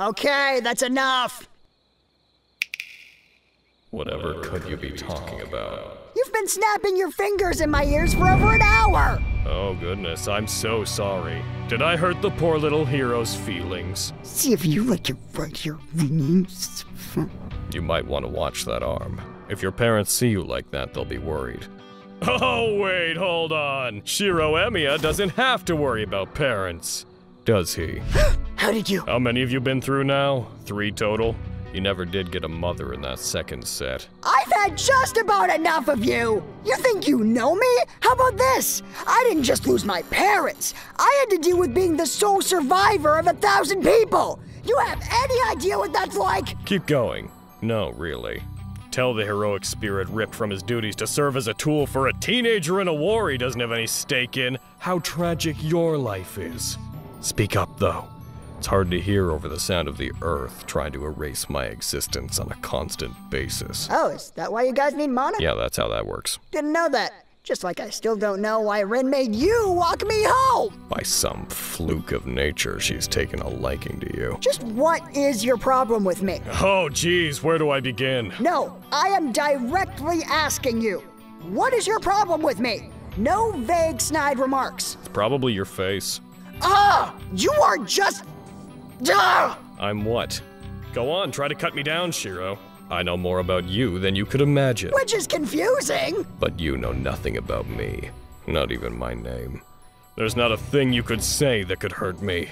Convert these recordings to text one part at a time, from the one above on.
Okay, that's enough. Whatever could you be talking about? You've been snapping your fingers in my ears for over an hour. Oh goodness, I'm so sorry. Did I hurt the poor little hero's feelings? See if you like your right ear ringing. You might want to watch that arm. If your parents see you like that, they'll be worried. Oh wait, hold on. Shiro Emiya doesn't have to worry about parents. Does he? How did you? How many have you been through now? 3 total? You never did get a mother in that second set. I've had just about enough of you. You think you know me? How about this? I didn't just lose my parents. I had to deal with being the sole survivor of 1,000 people. You have any idea what that's like? Keep going. No, really. Tell the heroic spirit ripped from his duties to serve as a tool for a teenager in a war he doesn't have any stake in. How tragic your life is. Speak up, though. It's hard to hear over the sound of the earth trying to erase my existence on a constant basis. Oh, is that why you guys need mana? Yeah, that's how that works. Didn't know that. Just like I still don't know why Rin made you walk me home. By some fluke of nature, she's taken a liking to you. Just what is your problem with me? Oh, geez, where do I begin? No, I am directly asking you. What is your problem with me? No vague snide remarks. It's probably your face. You are just... I'm what? Go on, try to cut me down, Shiro. I know more about you than you could imagine. Which is confusing. But you know nothing about me. Not even my name. There's not a thing you could say that could hurt me.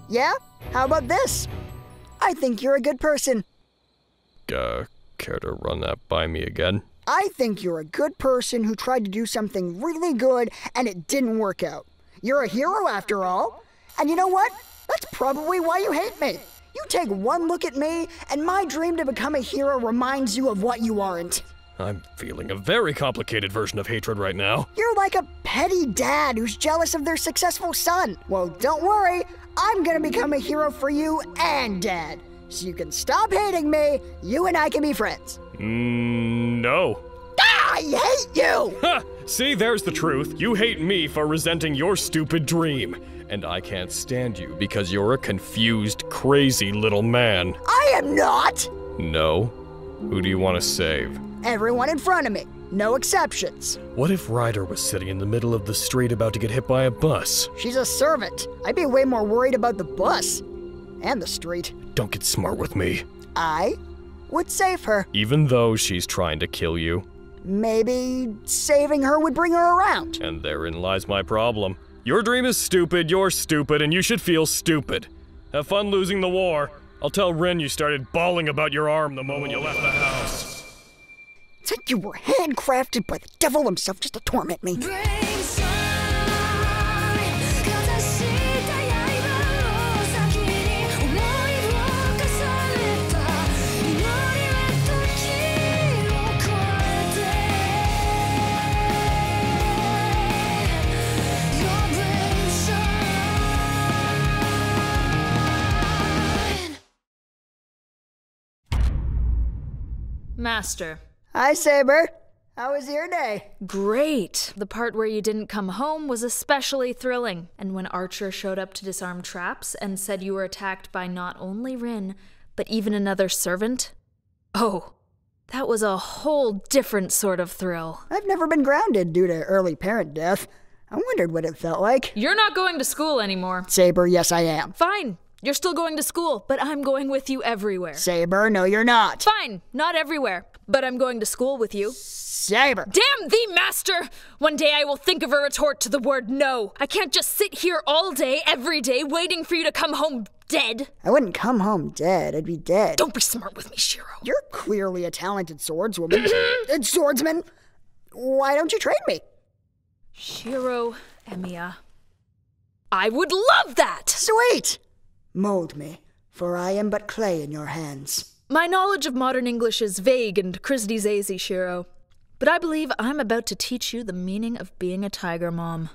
Yeah? How about this? I think you're a good person. Care to run that by me again? I think you're a good person who tried to do something really good and it didn't work out. You're a hero after all. And you know what? That's probably why you hate me. You take one look at me, and my dream to become a hero reminds you of what you aren't. I'm feeling a very complicated version of hatred right now. You're like a petty dad who's jealous of their successful son. Well, don't worry. I'm gonna become a hero for you and Dad. So you can stop hating me, you and I can be friends. No. I hate you! Ha! See, there's the truth. You hate me for resenting your stupid dream. And I can't stand you because you're a confused, crazy little man. I am not! No? Who do you want to save? Everyone in front of me. No exceptions. What if Ryder was sitting in the middle of the street about to get hit by a bus? She's a servant. I'd be way more worried about the bus. And the street. Don't get smart with me. I would save her. Even though she's trying to kill you? Maybe saving her would bring her around. And therein lies my problem. Your dream is stupid, you're stupid, and you should feel stupid. Have fun losing the war. I'll tell Rin you started bawling about your arm the moment you left the house. It's like you were handcrafted by the devil himself just to torment me. Master. Hi, Saber. How was your day? Great. The part where you didn't come home was especially thrilling. And when Archer showed up to disarm traps and said you were attacked by not only Rin, but even another servant. Oh, that was a whole different sort of thrill. I've never been grounded due to early parent death. I wondered what it felt like. You're not going to school anymore. Saber, yes I am. Fine. You're still going to school, but I'm going with you everywhere. Saber, no you're not. Fine, not everywhere, but I'm going to school with you. Saber. Damn thee, Master! One day I will think of a retort to the word no. I can't just sit here all day, every day, waiting for you to come home dead. I wouldn't come home dead, I'd be dead. Don't be smart with me, Shiro. You're clearly a talented swordswoman. Swordsman. Why don't you train me? Shiro Emiya. I would love that! Sweet! Mold me, for I am but clay in your hands. My knowledge of modern English is vague and Krisdi-Zazy, Shiro. But I believe I'm about to teach you the meaning of being a tiger mom.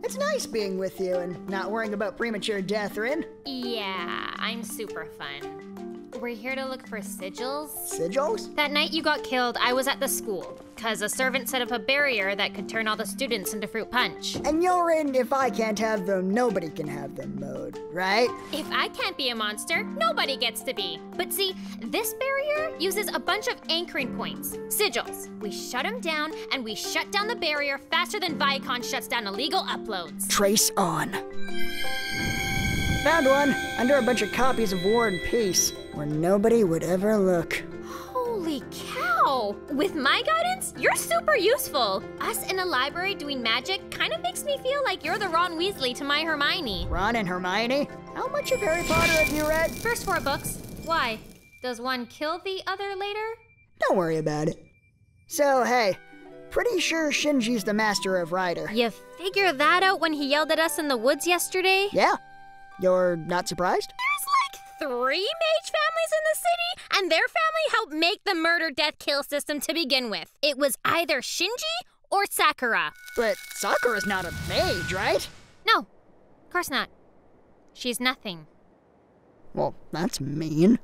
It's nice being with you and not worrying about premature death, Rin. Yeah, I'm super fun. We're here to look for sigils. Sigils? That night you got killed, I was at the school, because a servant set up a barrier that could turn all the students into fruit punch. And you're in if I can't have them, nobody can have them mode, right? If I can't be a monster, nobody gets to be. But see, this barrier uses a bunch of anchoring points, sigils. We shut them down, and we shut down the barrier faster than Viacom shuts down illegal uploads. Trace on. Found one, under a bunch of copies of War and Peace, where nobody would ever look. Holy cow! With my guidance, you're super useful. Us in a library doing magic kind of makes me feel like you're the Ron Weasley to my Hermione. Ron and Hermione? How much of Harry Potter have you read? First 4 books. Why? Does one kill the other later? Don't worry about it. So, hey, pretty sure Shinji's the master of Rider. You figured that out when he yelled at us in the woods yesterday? Yeah? You're not surprised? There's like 3 mage families in the city, and their family helped make the murder-death-kill system to begin with. It was either Shinji or Sakura. But Sakura's not a mage, right? No, of course not. She's nothing. Well, that's mean.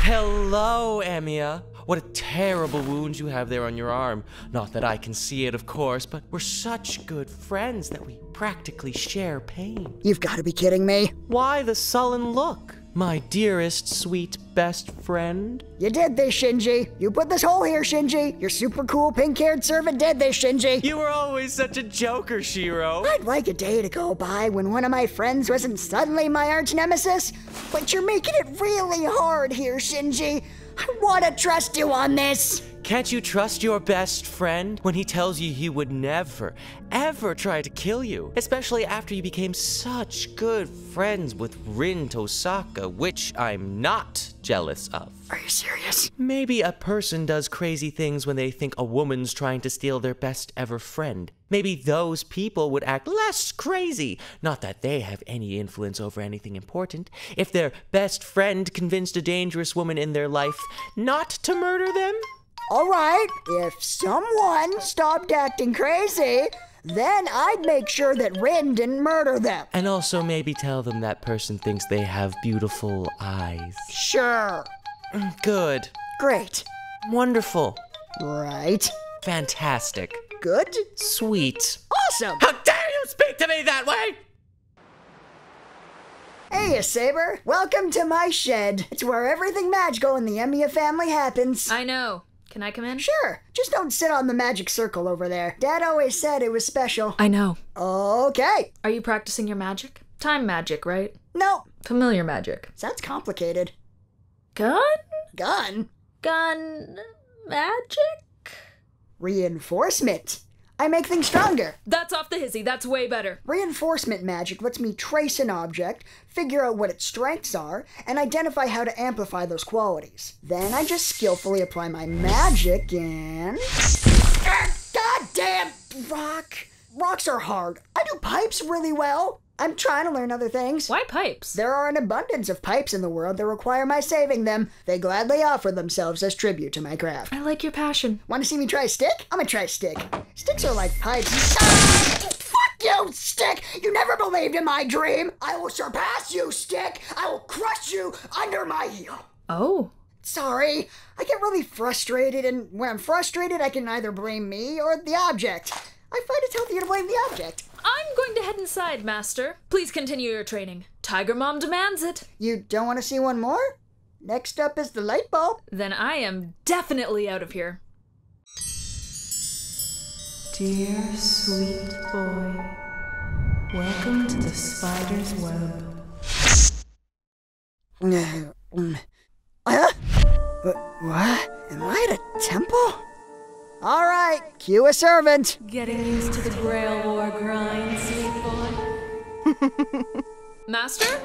Hello, Emiya. What a terrible wound you have there on your arm. Not that I can see it, of course, but we're such good friends that we practically share pain. You've got to be kidding me. Why the sullen look, my dearest, sweet, best friend? You did this, Shinji. You put this hole here, Shinji. Your super cool pink-haired servant did this, Shinji. You were always such a joker, Shiro. I'd like a day to go by when one of my friends wasn't suddenly my arch nemesis. But you're making it really hard here, Shinji. I want to trust you on this. Can't you trust your best friend when he tells you he would never, ever try to kill you? Especially after you became such good friends with Rin Tosaka, which I'm not jealous of. Are you serious? Maybe a person does crazy things when they think a woman's trying to steal their best ever friend. Maybe those people would act less crazy. Not that they have any influence over anything important. If their best friend convinced a dangerous woman in their life not to murder them. All right, if someone stopped acting crazy, then I'd make sure that Rin didn't murder them. And also maybe tell them that person thinks they have beautiful eyes. Sure. Good. Great. Wonderful. Right. Fantastic. Good. Sweet. Awesome. How dare you speak to me that way? Hey, Saber. Welcome to my shed. It's where everything magical in the Emiya family happens. I know. Can I come in? Sure. Just don't sit on the magic circle over there. Dad always said it was special. I know. Okay. Are you practicing your magic? Time magic, right? No. Familiar magic. Sounds complicated. Gun? Gun? Gun magic? Reinforcement. I make things stronger. That's off the hizzy. That's way better. Reinforcement magic lets me trace an object, figure out what its strengths are, and identify how to amplify those qualities. Then I just skillfully apply my magic and... Goddamn rock! Rocks are hard. I do pipes really well. I'm trying to learn other things. Why pipes? There are an abundance of pipes in the world that require my saving them. They gladly offer themselves as tribute to my craft. I like your passion. Want to see me try a stick? I'm gonna try a stick. Sticks are like pipes. Ah! Fuck you, stick! You never believed in my dream! I will surpass you, stick! I will crush you under my heel! Oh. Sorry, I get really frustrated, and when I'm frustrated, I can either blame me or the object. I find it's healthier to blame the object. I'm going to head inside, Master. Please continue your training. Tiger Mom demands it. You don't want to see one more? Next up is the light bulb. Then I am definitely out of here. Dear sweet boy, welcome to the spider's web. Huh? What? Am I at a temple? All right, cue a servant. Getting used to the Grail War grind, sweet boy. Master,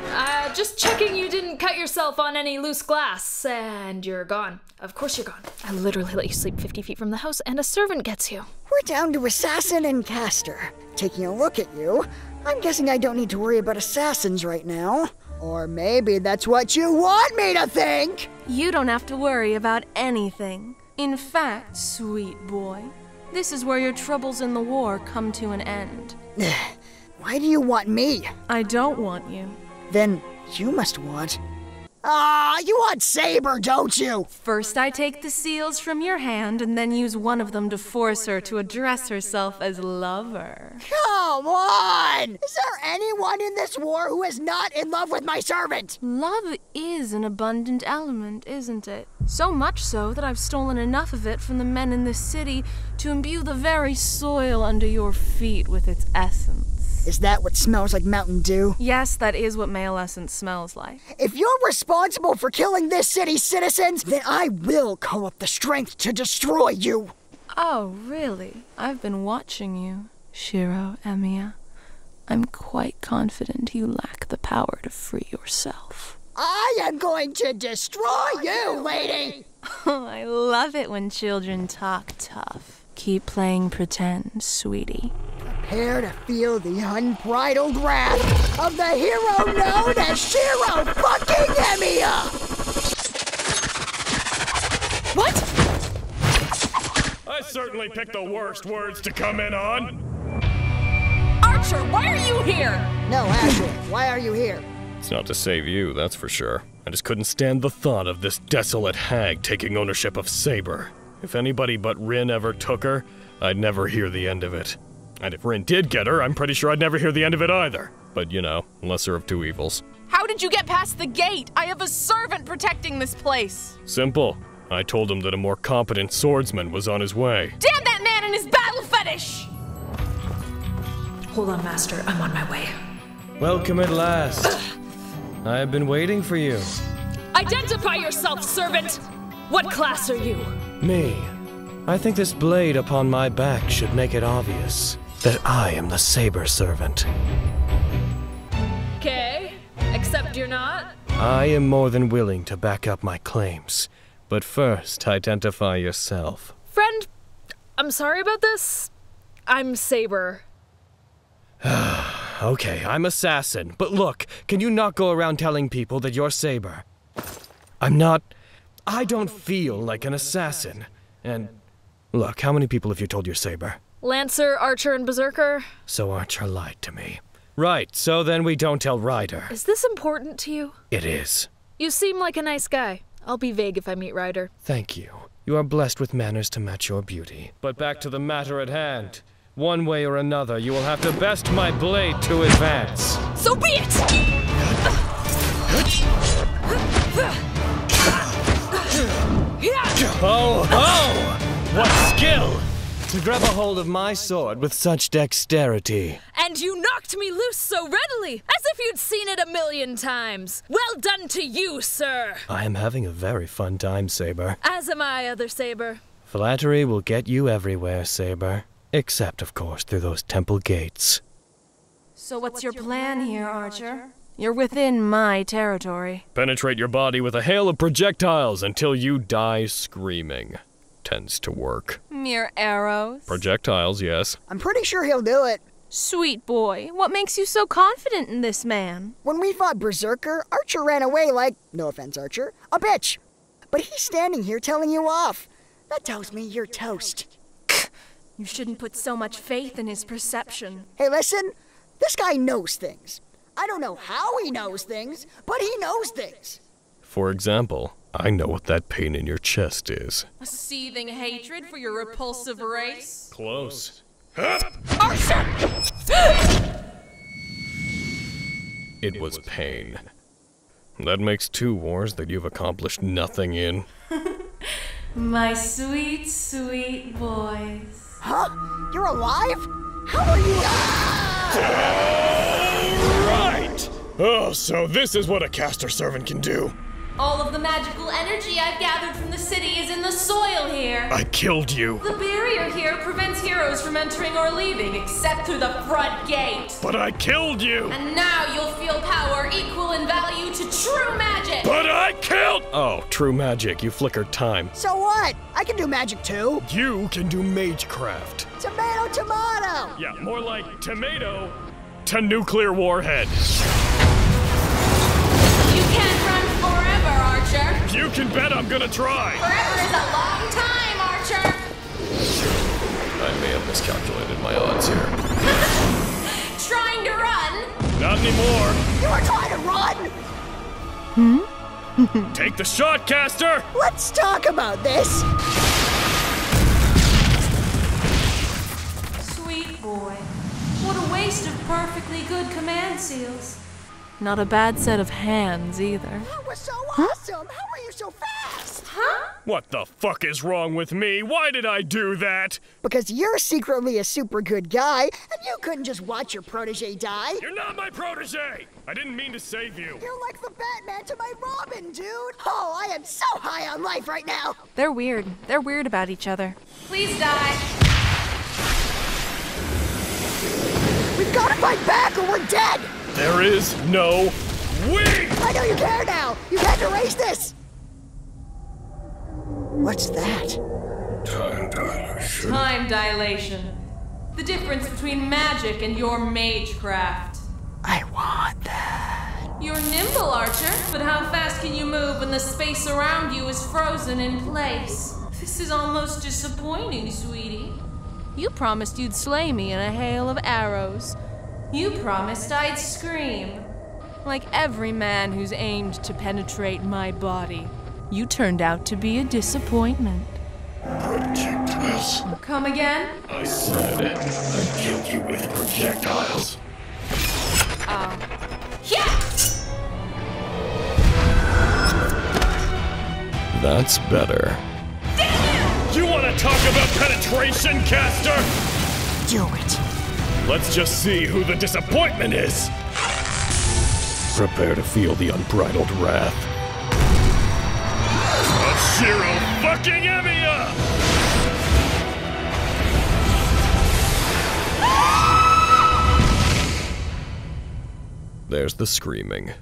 just checking you didn't cut yourself on any loose glass, and you're gone. Of course you're gone. I literally let you sleep 50 feet from the house, and a servant gets you. We're down to assassin and caster. Taking a look at you, I'm guessing I don't need to worry about assassins right now. Or maybe that's what you want me to think! You don't have to worry about anything. In fact, sweet boy, this is where your troubles in the war come to an end. Why do you want me? I don't want you. Then You must want... Ah, you want Saber, don't you? First I take the seals from your hand and then use one of them to force her to address herself as lover. Come on! Is there anyone in this war who is not in love with my servant? Love is an abundant element, isn't it? So much so that I've stolen enough of it from the men in this city to imbue the very soil under your feet with its essence. Is that what smells like Mountain Dew? Yes, that is what male essence smells like. If you're responsible for killing this city's citizens, then I will call up the strength to destroy you. Oh, really? I've been watching you, Shiro Emiya. I'm quite confident you lack the power to free yourself. I am going to destroy you, lady! I love it when children talk tough. Keep playing pretend, sweetie. Prepare to feel the unbridled wrath of the hero known as Shiro fucking Emiya! What? I certainly picked the worst words to come in on. Archer, why are you here? No, Ashley, why are you here? It's not to save you, that's for sure. I just couldn't stand the thought of this desolate hag taking ownership of Saber. If anybody but Rin ever took her, I'd never hear the end of it. And if Rin did get her, I'm pretty sure I'd never hear the end of it either. But you know, lesser of two evils. How did you get past the gate? I have a servant protecting this place. Simple. I told him that a more competent swordsman was on his way. Damn that man and his battle fetish! Hold on, Master. I'm on my way. Welcome at last. I have been waiting for you. Identify yourself, servant! What class are you? Me. I think this blade upon my back should make it obvious that I am the Saber servant. Okay, except you're not. I am more than willing to back up my claims. But first, identify yourself. Friend, I'm sorry about this. I'm Saber. Okay, I'm Assassin. But look, can you not go around telling people that you're Saber? I don't feel like an assassin. And look, how many people have you told you're Saber? Lancer, Archer, and Berserker. So Archer lied to me. Right, so then we don't tell Ryder. Is this important to you? It is. You seem like a nice guy. I'll be vague if I meet Ryder. Thank you. You are blessed with manners to match your beauty. But back to the matter at hand. One way or another, you will have to best my blade to advance. So be it! Oh, ho! What skill! To grab a hold of my sword with such dexterity. And you knocked me loose so readily, as if you'd seen it 1,000,000 times. Well done to you, sir. I am having a very fun time, Saber. As am I, other Saber. Flattery will get you everywhere, Saber. Except, of course, through those temple gates. So what's your plan here, Archer? You're within my territory. Penetrate your body with a hail of projectiles until you die screaming. Tends to work. Mere arrows. Projectiles, yes. I'm pretty sure he'll do it. Sweet boy, what makes you so confident in this man? When we fought Berserker, Archer ran away like, no offense, Archer, a bitch. But he's standing here telling you off. That tells me you're toast. You shouldn't put so much faith in his perception. Hey, listen, this guy knows things. I don't know how he knows things, but he knows things. For example, I know what that pain in your chest is. A seething hatred for your repulsive race? Close. Archer! It was pain. That makes 2 wars that you've accomplished nothing in. My sweet, sweet boys. Huh? You're alive? How are you? Right! Oh, so this is what a caster servant can do. All of the magical energy I've gathered from the city is in the soil here. I killed you. The barrier here prevents heroes from entering or leaving, except through the front gate. But I killed you. And now you'll feel power equal in value to true magic. But I killed. Oh, true magic. You flickered time. So what? I can do magic too. You can do magecraft. Tomato, tomato. Yeah, more like tomato to nuclear warhead. You can't run forever, Archer. You can bet I'm gonna try. Forever is a long time, Archer. I may have miscalculated my odds here. Trying to run? Not anymore. You were trying to run? Take the shot, caster! Let's talk about this. Sweet boy. What a waste of perfectly good command seals. Not a bad set of hands, either. That was so awesome. How are you so fast? Huh? What the fuck is wrong with me? Why did I do that? Because you're secretly a super good guy, and you couldn't just watch your protege die. You're not my protege! I didn't mean to save you. You're like the Batman to my Robin, dude. Oh, I am so high on life right now. They're weird. They're weird about each other. Please die. We've got to fight back or we're dead. There is no way! I know you care now. You can't erase this. What's that? Time dilation. Time dilation. The difference between magic and your magecraft. I want that. You're nimble, Archer, but how fast can you move when the space around you is frozen in place? This is almost disappointing, sweetie. You promised you'd slay me in a hail of arrows. You promised I'd scream. Like every man who's aimed to penetrate my body. You turned out to be a disappointment. Projectiles. Come again? I said I'd kill you with projectiles. Yeah! That's better. You want to talk about penetration, caster? Do it. Let's just see who the disappointment is. Prepare to feel the unbridled wrath of Shiro fucking Emiya! There's the screaming.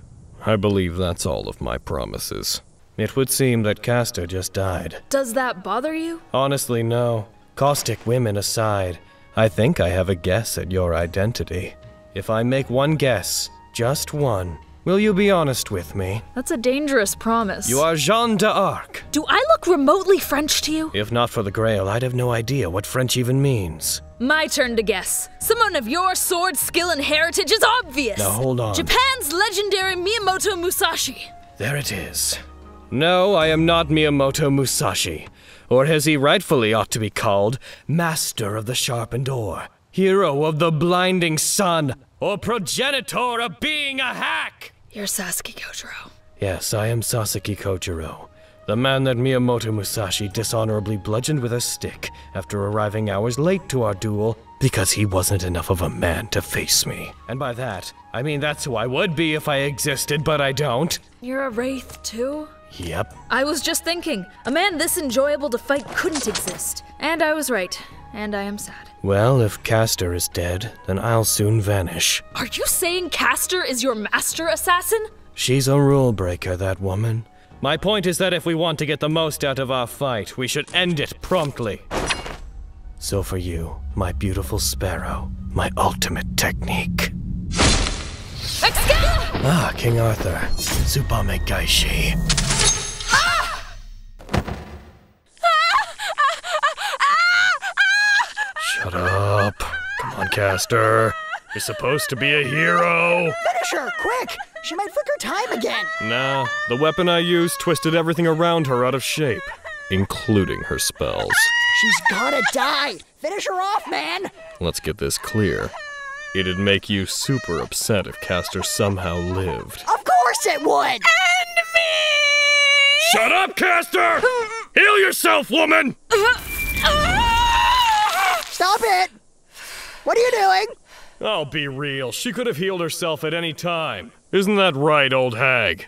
I believe that's all of my promises. It would seem that Castor just died. Does that bother you? Honestly, no. Caustic women aside, I think I have a guess at your identity. If I make one guess, just one, will you be honest with me? That's a dangerous promise. You are Jeanne d'Arc. Do I look remotely French to you? If not for the Grail, I'd have no idea what French even means. My turn to guess. Someone of your sword skill and heritage is obvious. Now hold on. Japan's legendary Miyamoto Musashi. There it is. No, I am not Miyamoto Musashi, or as he rightfully ought to be called, Master of the Sharpened Oar, Hero of the Blinding Sun, or Progenitor of Being a Hack! You're Sasuke Kojiro. Yes, I am Sasuke Kojiro, the man that Miyamoto Musashi dishonorably bludgeoned with a stick after arriving hours late to our duel because he wasn't enough of a man to face me. And by that, I mean that's who I would be if I existed, but I don't. You're a wraith too? Yep. I was just thinking, a man this enjoyable to fight couldn't exist. And I was right. And I am sad. Well, if Castor is dead, then I'll soon vanish. Are you saying Castor is your master assassin? She's a rule breaker, that woman. My point is that if we want to get the most out of our fight, we should end it promptly. So for you, my beautiful sparrow, my ultimate technique. Ah, King Arthur. Tsubame Gaishi. Shut up. Come on, Castor. You're supposed to be a hero. Finish her, quick. She might flicker time again. Nah, the weapon I used twisted everything around her out of shape, including her spells. She's gotta die. Finish her off, man. Let's get this clear. It'd make you super upset if Castor somehow lived. Of course it would. End me! Shut up, Castor! Heal yourself, woman! Stop it. What are you doing? I'll be real. She could have healed herself at any time. Isn't that right, old hag?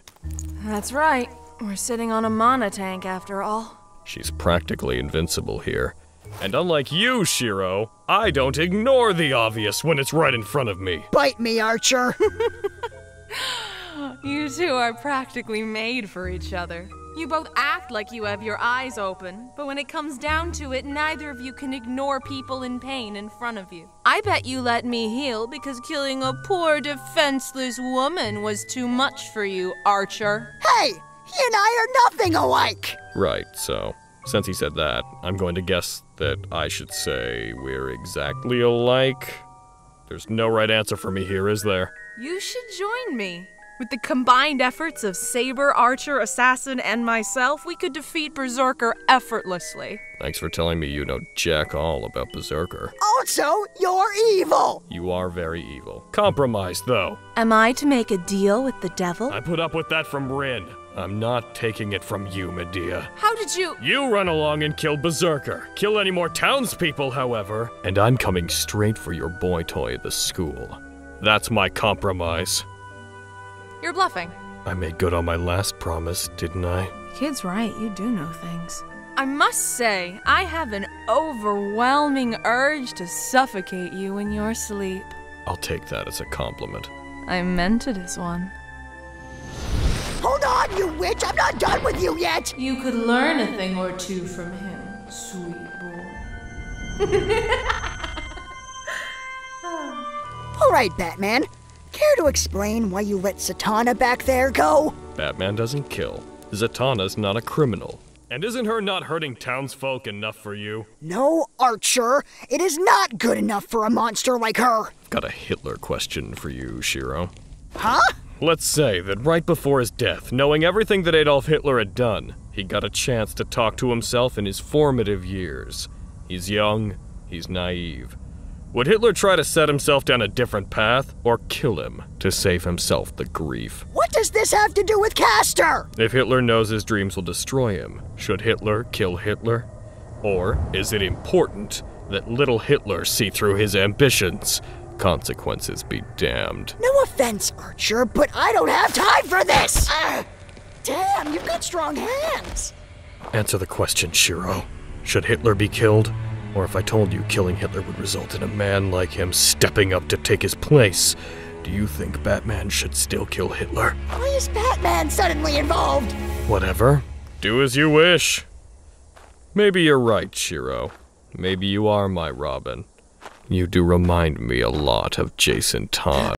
That's right. We're sitting on a mana tank after all. She's practically invincible here. And unlike you, Shiro, I don't ignore the obvious when it's right in front of me. Bite me, Archer. You two are practically made for each other. You both act like you have your eyes open, but when it comes down to it, neither of you can ignore people in pain in front of you. I bet you let me heal because killing a poor, defenseless woman was too much for you, Archer. Hey, he and I are nothing alike. Right, so, since he said that, I'm going to guess that I should say we're exactly alike. There's no right answer for me here, is there? You should join me. With the combined efforts of Saber, Archer, Assassin, and myself, we could defeat Berserker effortlessly. Thanks for telling me you know jack all about Berserker. Also, you're evil! You are very evil. Compromise, though. Am I to make a deal with the devil? I put up with that from Rin. I'm not taking it from you, Medea. How did you— You run along and kill Berserker. Kill any more townspeople, however, and I'm coming straight for your boy toy at the school. That's my compromise. You're bluffing. I made good on my last promise, didn't I? The kid's right, you do know things. I must say, I have an overwhelming urge to suffocate you in your sleep. I'll take that as a compliment. I meant it as one. Hold on, you witch! I'm not done with you yet! You could learn a thing or two from him, sweet boy. Alright, Batman. Care to explain why you let Satana back there go? Batman doesn't kill. Zatanna's not a criminal. And isn't her not hurting townsfolk enough for you? No, Archer. It is not good enough for a monster like her. Got a Hitler question for you, Shiro. Huh? Let's say that right before his death, knowing everything that Adolf Hitler had done, he got a chance to talk to himself in his formative years. He's young, he's naive. Would Hitler try to set himself down a different path, or kill him to save himself the grief? What does this have to do with Castor? If Hitler knows his dreams will destroy him, should Hitler kill Hitler? Or is it important that little Hitler see through his ambitions? Consequences be damned. No offense, Archer, but I don't have time for this! Damn, you've got strong hands. Answer the question, Shiro. Should Hitler be killed? Or if I told you killing Hitler would result in a man like him stepping up to take his place, do you think Batman should still kill Hitler? Why is Batman suddenly involved? Whatever. Do as you wish. Maybe you're right, Shiro. Maybe you are my Robin. You do remind me a lot of Jason Todd.